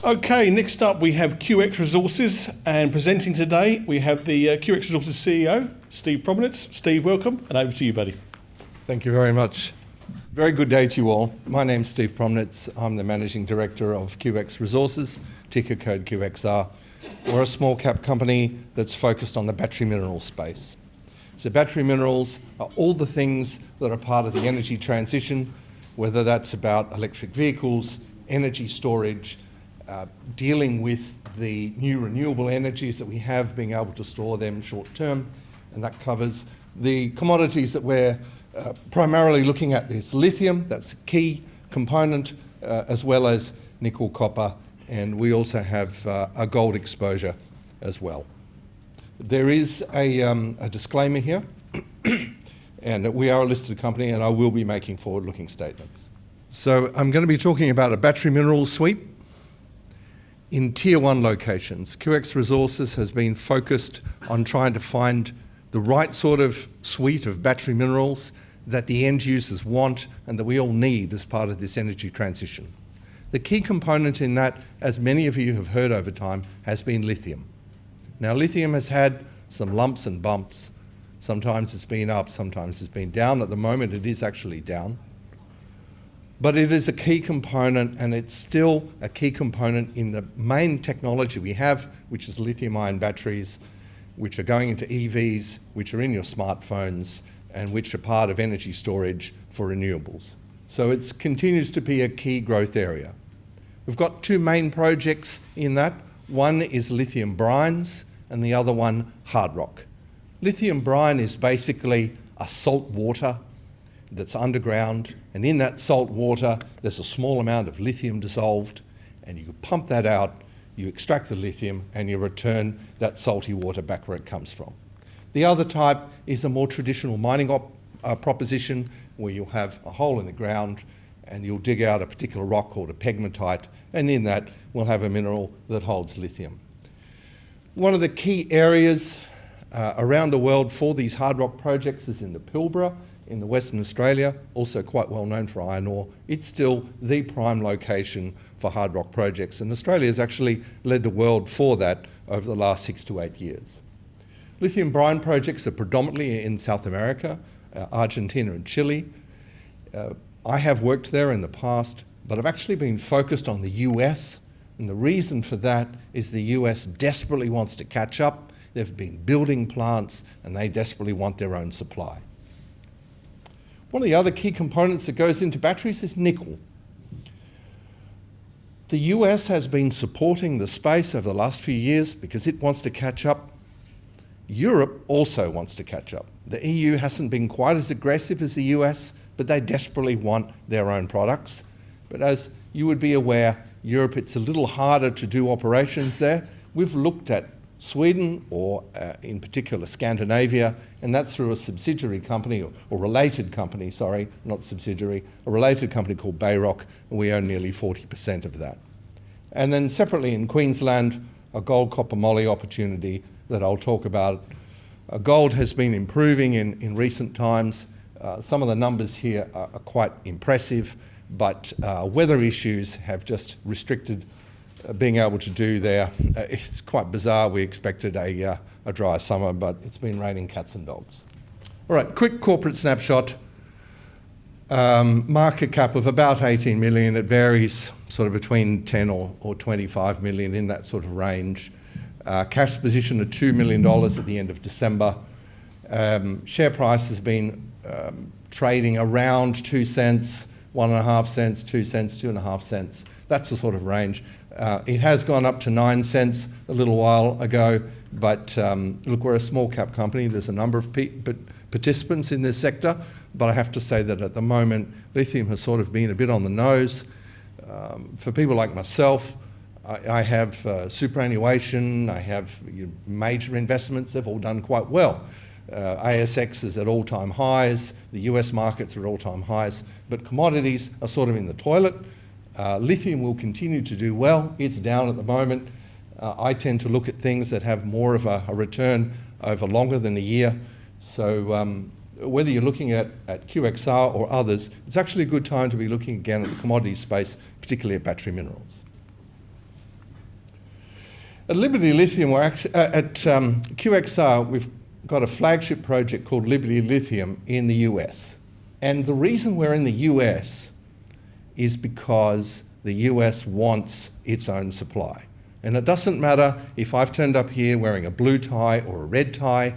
Okay, next up we have QX Resources, and presenting today we have the QX Resources CEO, Steve Promnitz. Steve, welcome, and over to you, buddy. Thank you very much. Very good day to you all. My name's Steve Promnitz. I'm the Managing Director of QX Resources, ticker code QXR. We're a small cap company that's focused on the battery mineral space. So battery minerals are all the things that are part of the energy transition, whether that's about electric vehicles, energy storage, dealing with the new renewable energies that we have, being able to store them short term, and that covers the commodities that we're primarily looking at is lithium, that's a key component, as well as nickel, copper, and we also have a gold exposure as well. There is a disclaimer here, and we are a listed company, and I will be making forward-looking statements. So I'm going to be talking about a battery minerals suite in Tier 1 locations. QX Resources has been focused on trying to find the right sort of suite of battery minerals that the end users want and that we all need as part of this energy transition. The key component in that, as many of you have heard over time, has been lithium. Now, lithium has had some lumps and bumps. Sometimes it's been up, sometimes it's been down. At the moment, it is actually down. But it is a key component, and it's still a key component in the main technology we have, which is lithium-ion batteries, which are going into EVs, which are in your smartphones, and which are part of energy storage for renewables. So it continues to be a key growth area. We've got two main projects in that. One is lithium brines, and the other one, hard rock. Lithium brine is basically a salt water that's underground, and in that salt water there's a small amount of lithium dissolved, and you pump that out, you extract the lithium, and you return that salty water back where it comes from. The other type is a more traditional mining proposition, where you'll have a hole in the ground and you'll dig out a particular rock called a pegmatite, and in that we'll have a mineral that holds lithium. One of the key areas around the world for these hard rock projects is in the Pilbara, in the Western Australia, also quite well known for iron ore. It's still the prime location for hard rock projects, and Australia has actually led the world for that over the last 6 to 8 years. Lithium brine projects are predominantly in South America, Argentina and Chile. I have worked there in the past, but I've actually been focused on the US, and the reason for that is the US desperately wants to catch up. They've been building plants, and they desperately want their own supply. One of the other key components that goes into batteries is nickel. The US has been supporting the space over the last few years because it wants to catch up. Europe also wants to catch up. The EU hasn't been quite as aggressive as the US, but they desperately want their own products. But as you would be aware, Europe, it's a little harder to do operations there. We've looked at Sweden, or in particular Scandinavia, and that's through a subsidiary company, or related company, sorry, not subsidiary, a related company called Bayrock, and we own nearly 40% of that. And then separately in Queensland, a gold copper moly opportunity that I'll talk about. Gold has been improving in recent times. Some of the numbers here are quite impressive, but weather issues have just restricted being able to do there. It's quite bizarre. We expected a dry summer, but it's been raining cats and dogs. All right, quick corporate snapshot. Market cap of about 18 million. It varies sort of between 10 or 25 million, in that sort of range. Cash position of $2 million at the end of December. Share price has been trading around 2 cents, 1.5 cents, 2 cents, 2.5 cents. That's the sort of range. It has gone up to 9 cents a little while ago, but look, we're a small cap company. There's a number of participants in this sector, but I have to say that at the moment, lithium has sort of been a bit on the nose. For people like myself, I have superannuation, I have major investments, they've all done quite well. ASX is at all-time highs, the US markets are at all-time highs, but commodities are sort of in the toilet. Lithium will continue to do well. It's down at the moment. I tend to look at things that have more of a return over longer than a year. So whether you're looking at QXR or others, it's actually a good time to be looking again at the commodity space, particularly at battery minerals. At Liberty Lithium, we're actually, at QXR, we've got a flagship project called Liberty Lithium in the US. And the reason we're in the US is because the US wants its own supply. And it doesn't matter if I've turned up here wearing a blue tie or a red tie,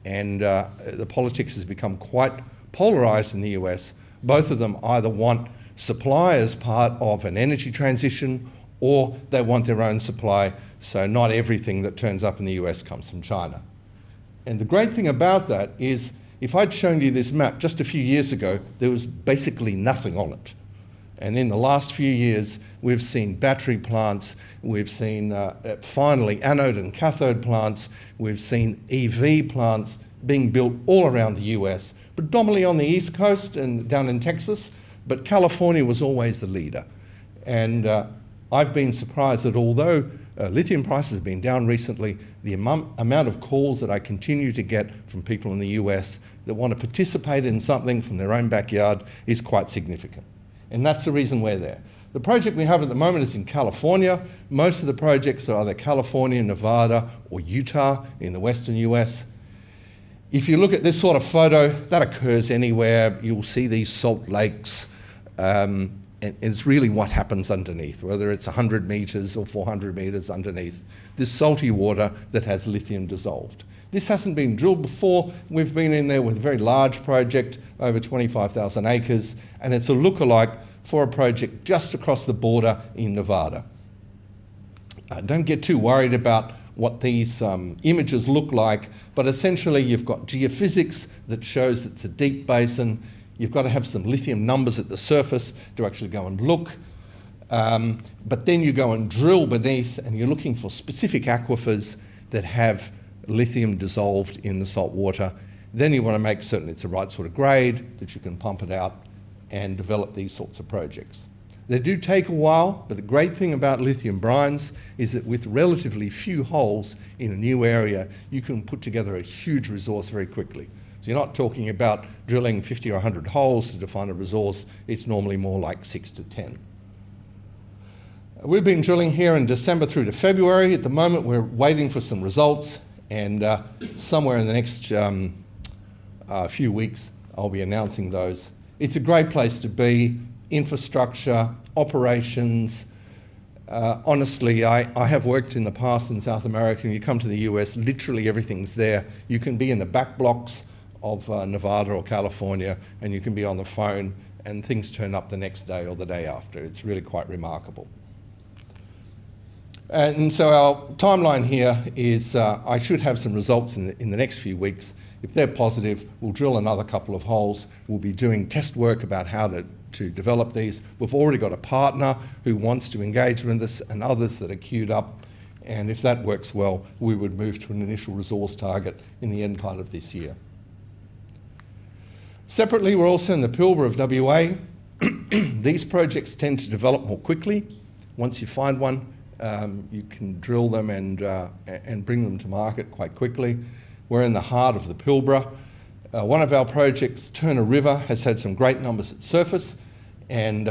and the politics has become quite polarized in the US. Both of them either want supply as part of an energy transition, or they want their own supply, so not everything that turns up in the US comes from China. And the great thing about that is, if I'd shown you this map just a few years ago, there was basically nothing on it. And in the last few years, we've seen battery plants, we've seen finally anode and cathode plants, we've seen EV plants being built all around the US, predominantly on the East Coast and down in Texas, but California was always the leader. And I've been surprised that although lithium prices have been down recently, the amount of calls that I continue to get from people in the US that want to participate in something from their own backyard is quite significant. And that's the reason we're there. The project we have at the moment is in California. Most of the projects are either California, Nevada, or Utah in the western US. If you look at this sort of photo, that occurs anywhere. You'll see these salt lakes, and it's really what happens underneath, whether it's 100 meters or 400 meters underneath this salty water that has lithium dissolved. This hasn't been drilled before. We've been in there with a very large project, over 25,000 acres, and it's a lookalike for a project just across the border in Nevada. Don't get too worried about what these images look like, but essentially you've got geophysics that shows it's a deep basin. You've got to have some lithium numbers at the surface to actually go and look. But then you go and drill beneath, and you're looking for specific aquifers that have lithium dissolved in the salt water. Then you want to make certain it's the right sort of grade, that you can pump it out and develop these sorts of projects. They do take a while, but the great thing about lithium brines is that with relatively few holes in a new area, you can put together a huge resource very quickly. So you're not talking about drilling 50 or 100 holes to define a resource. It's normally more like 6 to 10. We've been drilling here in December through to February. At the moment, we're waiting for some results, and somewhere in the next few weeks, I'll be announcing those. It's a great place to be. Infrastructure, operations. Honestly, I have worked in the past in South America, and you come to the US, literally everything's there. You can be in the back blocks of Nevada or California, and you can be on the phone, and things turn up the next day or the day after. It's really quite remarkable. And so our timeline here is I should have some results in the next few weeks. If they're positive, we'll drill another couple of holes. We'll be doing test work about how to develop these. We've already got a partner who wants to engage with us, and others that are queued up. And if that works well, we would move to an initial resource target in the end part of this year. Separately, we're also in the Pilbara of WA. These projects tend to develop more quickly. Once you find one, you can drill them and bring them to market quite quickly. We're in the heart of the Pilbara. One of our projects, Turner River, has had some great numbers at surface, and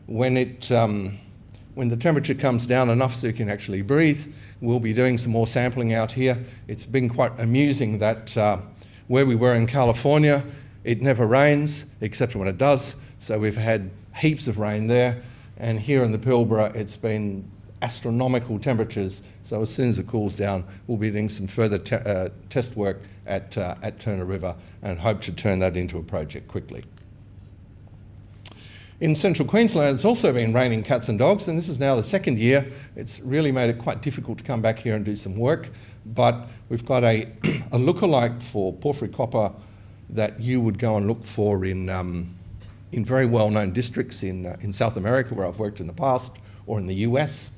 when the temperature comes down enough so you can actually breathe, we'll be doing some more sampling out here. It's been quite amusing that where we were in California, it never rains except when it does, so we've had heaps of rain there, and here in the Pilbara it's been astronomical temperatures, so as soon as it cools down, we'll be doing some further test work at Turner River and hope to turn that into a project quickly. In central Queensland, it's also been raining cats and dogs, and this is now the second year. It's really made it quite difficult to come back here and do some work, but we've got a lookalike for porphyry copper that you would go and look for in very well-known districts in South America, where I've worked in the past, or in the US.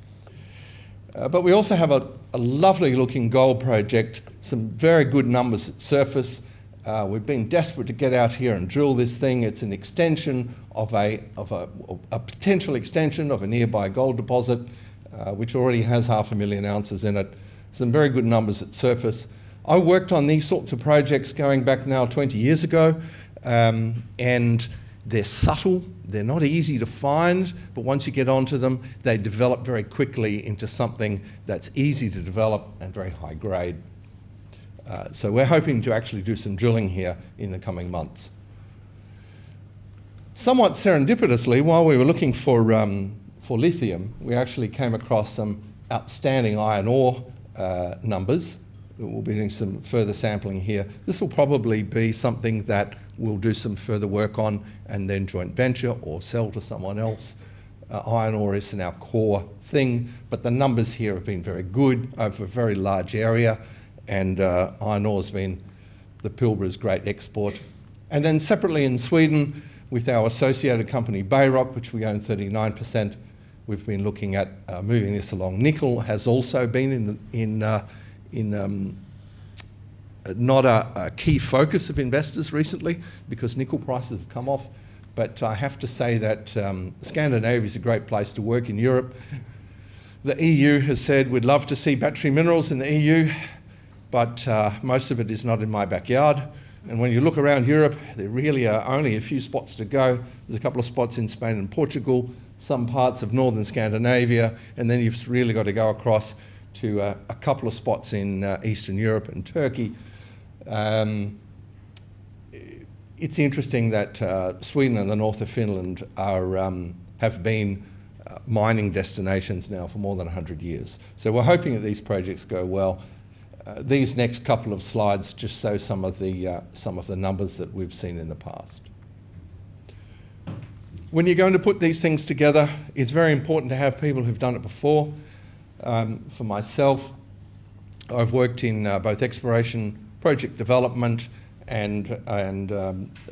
But we also have a lovely looking gold project, some very good numbers at surface. We've been desperate to get out here and drill this thing. It's an extension of a potential extension of a nearby gold deposit, which already has 500,000 ounces in it. Some very good numbers at surface. I worked on these sorts of projects going back now 20 years ago, and They're subtle, they're not easy to find, but once you get onto them, they develop very quickly into something that's easy to develop and very high grade. So we're hoping to actually do some drilling here in the coming months. Somewhat serendipitously, while we were looking for lithium, we actually came across some outstanding iron ore numbers. We'll be doing some further sampling here. This will probably be something that we'll do some further work on and then joint venture or sell to someone else. Iron ore isn't our core thing, but the numbers here have been very good over a very large area, and iron ore has been the Pilbara's great export. And then separately in Sweden, with our associated company Bayrock, which we own 39%, we've been looking at moving this along. Nickel has also been not a key focus of investors recently because nickel prices have come off. But I have to say that Scandinavia is a great place to work in Europe. The EU has said we'd love to see battery minerals in the EU, but most of it is not in my backyard. And when you look around Europe, there really are only a few spots to go. There's a couple of spots in Spain and Portugal, some parts of northern Scandinavia, and then you've really got to go across to a couple of spots in Eastern Europe and Turkey. It's interesting that Sweden and the north of Finland have been mining destinations now for more than 100 years. So we're hoping that these projects go well. These next couple of slides just show some of the numbers that we've seen in the past. When you're going to put these things together, it's very important to have people who've done it before. For myself, I've worked in both exploration, project development, and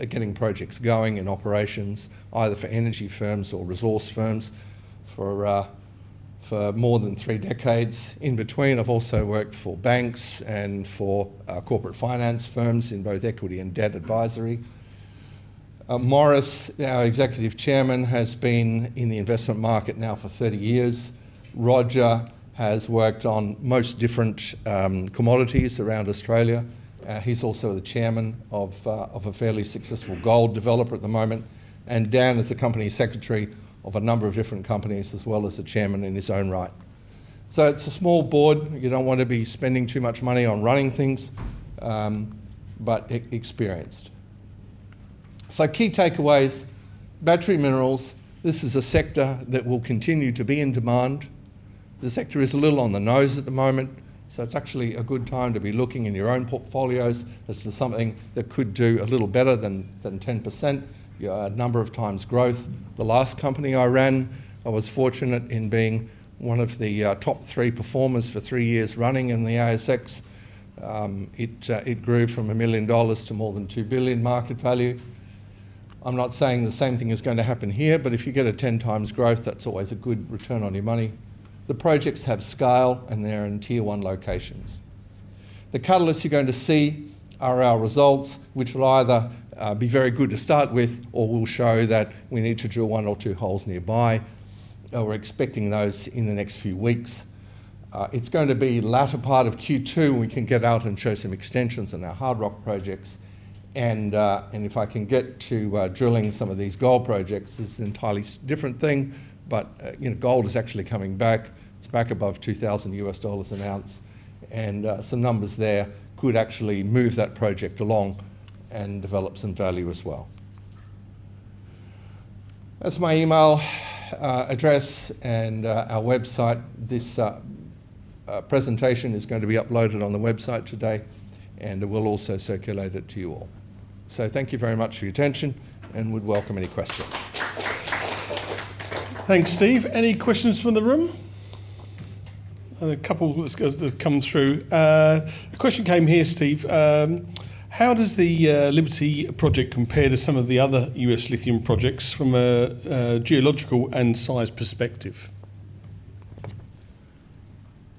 getting projects going in operations, either for energy firms or resource firms, for more than 3 decades. In between, I've also worked for banks and for corporate finance firms in both equity and debt advisory. Morris, our executive chairman, has been in the investment market now for 30 years. Roger has worked on most different commodities around Australia. He's also the chairman of a fairly successful gold developer at the moment. And Dan is the company secretary of a number of different companies, as well as the chairman in his own right. So it's a small board. You don't want to be spending too much money on running things, but experienced. So key takeaways: battery minerals. This is a sector that will continue to be in demand. The sector is a little on the nose at the moment, so it's actually a good time to be looking in your own portfolios as to something that could do a little better than 10%, a number of times growth. The last company I ran, I was fortunate in being one of the top 3 performers for 3 years running in the ASX. It grew from $1 million to more than $2 billion market value. I'm not saying the same thing is going to happen here, but if you get a 10 times growth, that's always a good return on your money. The projects have scale and they're in tier 1 locations. The catalysts you're going to see are our results, which will either be very good to start with, or will show that we need to drill 1 or 2 holes nearby. We're expecting those in the next few weeks. It's going to be latter part of Q2 when we can get out and show some extensions on our hard rock projects. And if I can get to drilling some of these gold projects, it's an entirely different thing. But gold is actually coming back. It's back above $2,000 an ounce, and some numbers there could actually move that project along and develop some value as well. That's my email address and our website. This presentation is going to be uploaded on the website today, and we'll also circulate it to you all. So thank you very much for your attention, and would welcome any questions. Thanks, Steve. Any questions from the room? A couple that have come through. A question came here, Steve. How does the Liberty project compare to some of the other US lithium projects from a geological and size perspective?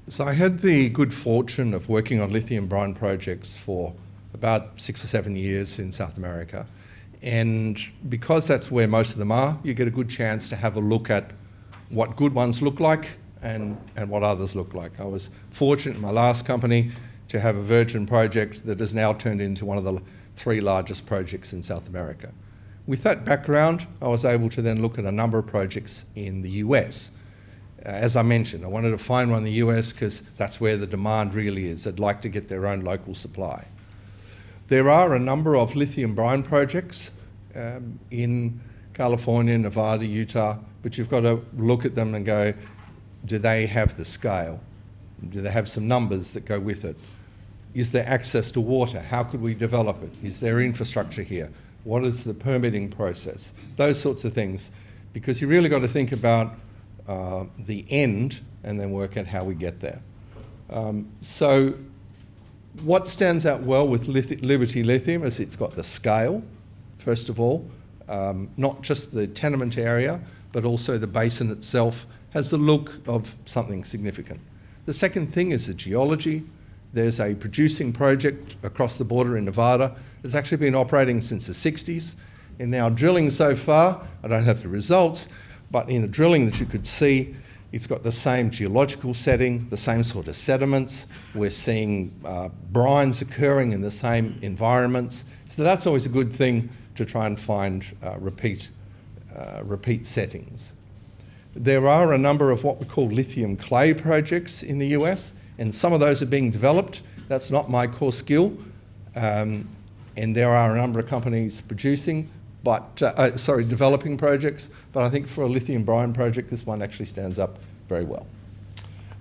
So I had the good fortune of working on lithium brine projects for about 6 or 7 years in South America. And because that's where most of them are, you get a good chance to have a look at what good ones look like and what others look like. I was fortunate in my last company to have a virgin project that has now turned into one of the 3 largest projects in South America. With that background, I was able to then look at a number of projects in the US. As I mentioned, I wanted to find one in the US because that's where the demand really is. They'd like to get their own local supply. There are a number of lithium brine projects in California, Nevada, Utah, but you've got to look at them and go, do they have the scale? Do they have some numbers that go with it? Is there access to water? How could we develop it? Is there infrastructure here? What is the permitting process? Those sorts of things, because you really got to think about the end and then work out how we get there. So what stands out well with Liberty Lithium is it's got the scale, first of all, not just the tenement area, but also the basin itself has the look of something significant. The second thing is the geology. There's a producing project across the border in Nevada that's actually been operating since the 60s. And now drilling so far, I don't have the results, but in the drilling that you could see, it's got the same geological setting, the same sort of sediments. We're seeing brines occurring in the same environments. So that's always a good thing to try and find repeat settings. There are a number of what we call lithium clay projects in the US, and some of those are being developed. That's not my core skill. And there are a number of companies producing, developing projects, but I think for a lithium brine project, this one actually stands up very well.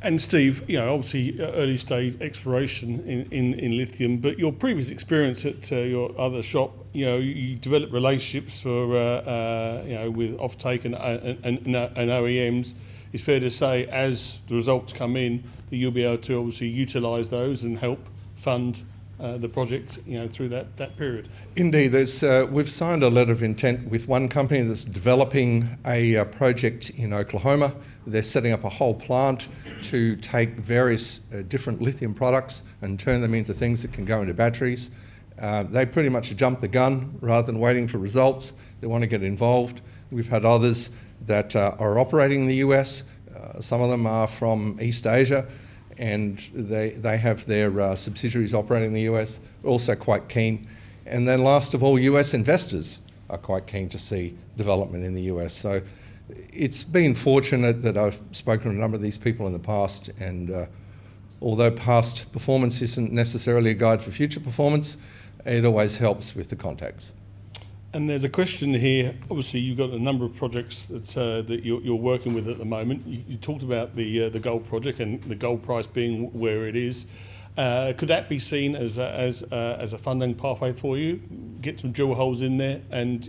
And Steve, obviously early stage exploration in lithium, but your previous experience at your other shop, you developed relationships for with offtake and OEMs. It's fair to say, as the results come in, that you'll be able to obviously utilise those and help fund the project, through that period. Indeed, we've signed a letter of intent with one company that's developing a project in Oklahoma. They're setting up a whole plant to take various different lithium products and turn them into things that can go into batteries. They pretty much jumped the gun rather than waiting for results. They want to get involved. We've had others that are operating in the US. Some of them are from East Asia, and they have their subsidiaries operating in the US, also quite keen. And then last of all, US investors are quite keen to see development in the US. So it's been fortunate that I've spoken to a number of these people in the past, and although past performance isn't necessarily a guide for future performance, it always helps with the contacts. And there's a question here. Obviously, you've got a number of projects that you're working with at the moment. You talked about the gold project and the gold price being where it is. Could that be seen as a funding pathway for you? Get some drill holes in there, and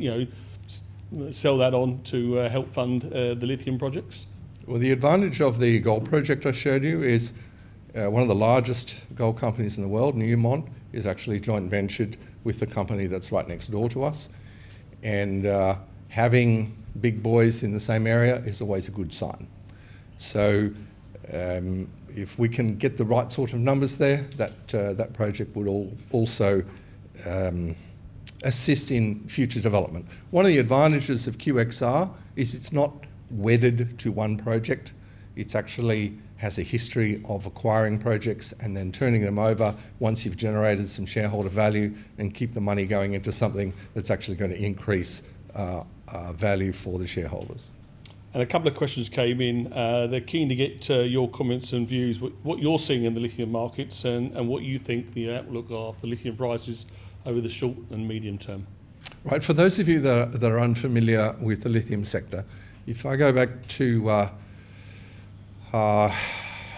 sell that on to help fund the lithium projects? Well, the advantage of the gold project I showed you is one of the largest gold companies in the world, Newmont, is actually joint ventured with the company that's right next door to us. And having big boys in the same area is always a good sign. So if we can get the right sort of numbers there, that project would also assist in future development. One of the advantages of QXR is it's not wedded to one project. It's actually has a history of acquiring projects and then turning them over once you've generated some shareholder value, and keep the money going into something that's actually going to increase value for the shareholders. And a couple of questions came in. They're keen to get your comments and views, what you're seeing in the lithium markets, and what you think the outlook are for lithium prices over the short and medium term. Right, for those of you that are unfamiliar with the lithium sector, if I go back to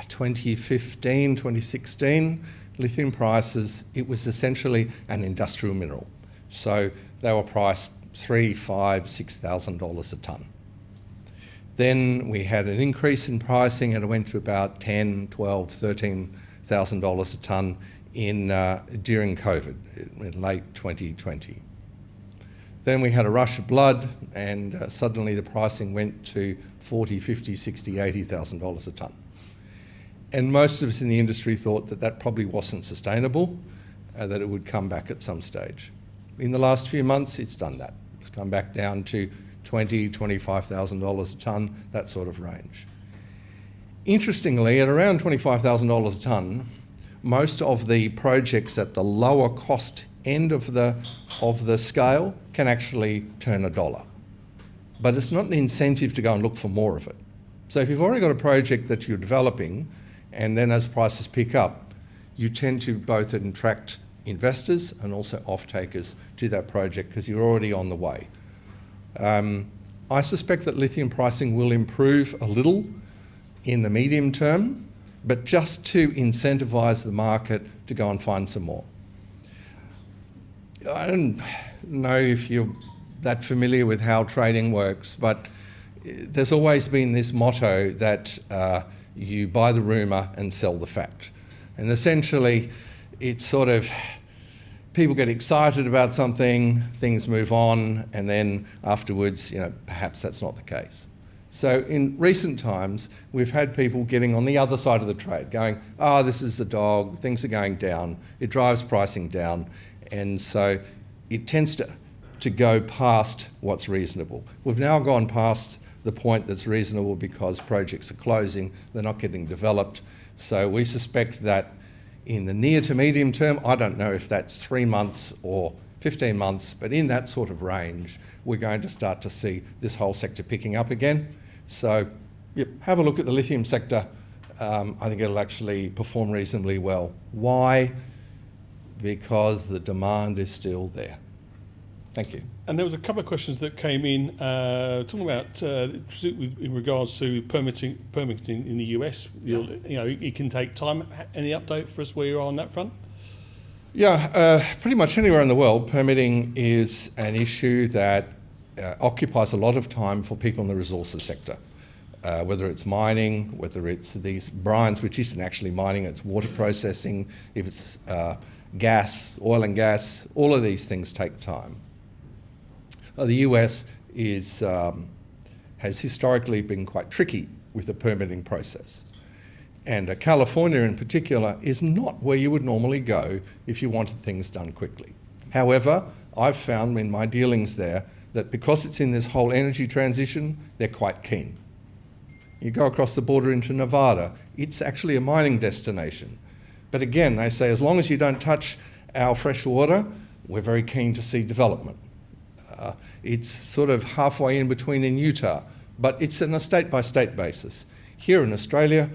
2015, 2016, lithium prices, it was essentially an industrial mineral. So they were priced $3,000, $5,000, $6,000 a tonne. Then we had an increase in pricing, and it went to about $10,000, $12,000, $13,000 a tonne during COVID, in late 2020. Then we had a rush of blood, and suddenly the pricing went to $40,000, $50,000, $60,000, $80,000 a tonne. And most of us in the industry thought that probably wasn't sustainable, that it would come back at some stage. In the last few months, it's done that. It's come back down to $20,000, $25,000 a tonne, that sort of range. Interestingly, at around $25,000 a tonne, most of the projects at the lower cost end of the scale can actually turn a dollar. But it's not an incentive to go and look for more of it. So if you've already got a project that you're developing, and then as prices pick up, you tend to both attract investors and also off-takers to that project because you're already on the way. I suspect that lithium pricing will improve a little in the medium term, but just to incentivise the market to go and find some more. I don't know if you're that familiar with how trading works, but there's always been this motto that you buy the rumour and sell the fact. And essentially, it's sort of, people get excited about something, things move on, and then afterwards, perhaps that's not the case. So in recent times, we've had people getting on the other side of the trade, going, this is a dog, things are going down, it drives pricing down, and so it tends to go past what's reasonable. We've now gone past the point that's reasonable because projects are closing, they're not getting developed. So we suspect that in the near to medium term, I don't know if that's 3 months or 15 months, but in that sort of range, we're going to start to see this whole sector picking up again. So have a look at the lithium sector. I think it'll actually perform reasonably well. Why? Because the demand is still there. Thank you. And there was a couple of questions that came in talking about in regards to permitting in the US. It can take time. Any update for us where you are on that front? Yeah, pretty much anywhere in the world, permitting is an issue that occupies a lot of time for people in the resources sector. Whether it's mining, whether it's these brines, which isn't actually mining, it's water processing, if it's gas, oil and gas, all of these things take time. The US has historically been quite tricky with the permitting process. And California in particular is not where you would normally go if you wanted things done quickly. However, I've found in my dealings there that because it's in this whole energy transition, they're quite keen. You go across the border into Nevada, it's actually a mining destination. But again, they say, as long as you don't touch our fresh water, we're very keen to see development. It's sort of halfway in between in Utah, but it's on a state-by-state basis. Here in Australia,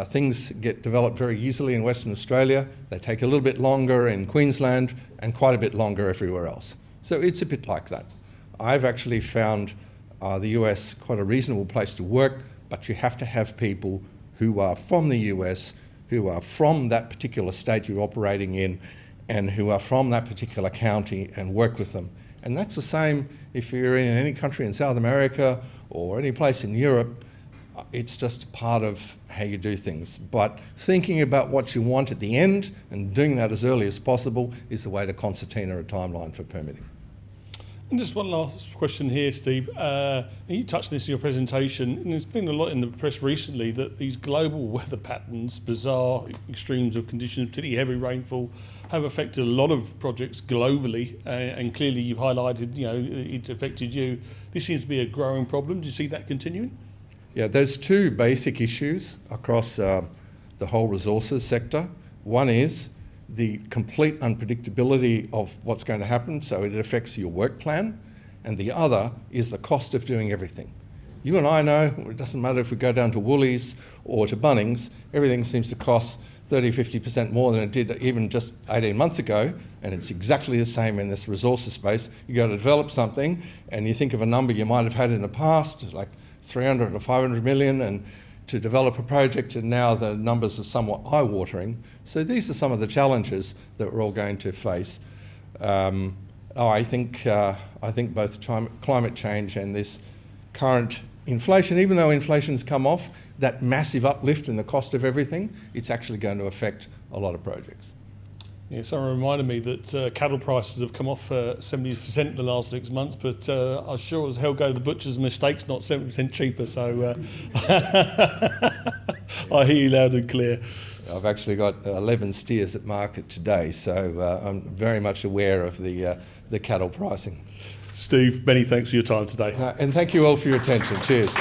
things get developed very easily in Western Australia. They take a little bit longer in Queensland and quite a bit longer everywhere else. So it's a bit like that. I've actually found the US quite a reasonable place to work, but you have to have people who are from the US, who are from that particular state you're operating in, and who are from that particular county, and work with them. And that's the same if you're in any country in South America or any place in Europe. It's just part of how you do things. But thinking about what you want at the end and doing that as early as possible is the way to concertina a timeline for permitting. And just one last question here, Steve. You touched on this in your presentation, and there's been a lot in the press recently that these global weather patterns, bizarre extremes of conditions, particularly heavy rainfall, have affected a lot of projects globally, and clearly you've highlighted, it's affected you. This seems to be a growing problem. Do you see that continuing? Yeah, there's two basic issues across the whole resources sector. One is the complete unpredictability of what's going to happen, so it affects your work plan, and the other is the cost of doing everything. You and I know, it doesn't matter if we go down to Woolies or to Bunnings, everything seems to cost 30-50% more than it did even just 18 months ago, and it's exactly the same in this resources space. You go to develop something, and you think of a number you might have had in the past, like 300 or 500 million, and to develop a project, and now the numbers are somewhat eye-watering. So these are some of the challenges that we're all going to face. I think both climate change and this current inflation, even though inflation's come off, that massive uplift in the cost of everything, it's actually going to affect a lot of projects. Yeah, someone reminded me that cattle prices have come off 70% in the last 6 months, but I sure as hell go to the butcher's mistakes, not 70% cheaper, so I hear you loud and clear. I've actually got 11 steers at market today, so I'm very much aware of the cattle pricing. Steve, many thanks for your time today. And thank you all for your attention. Cheers.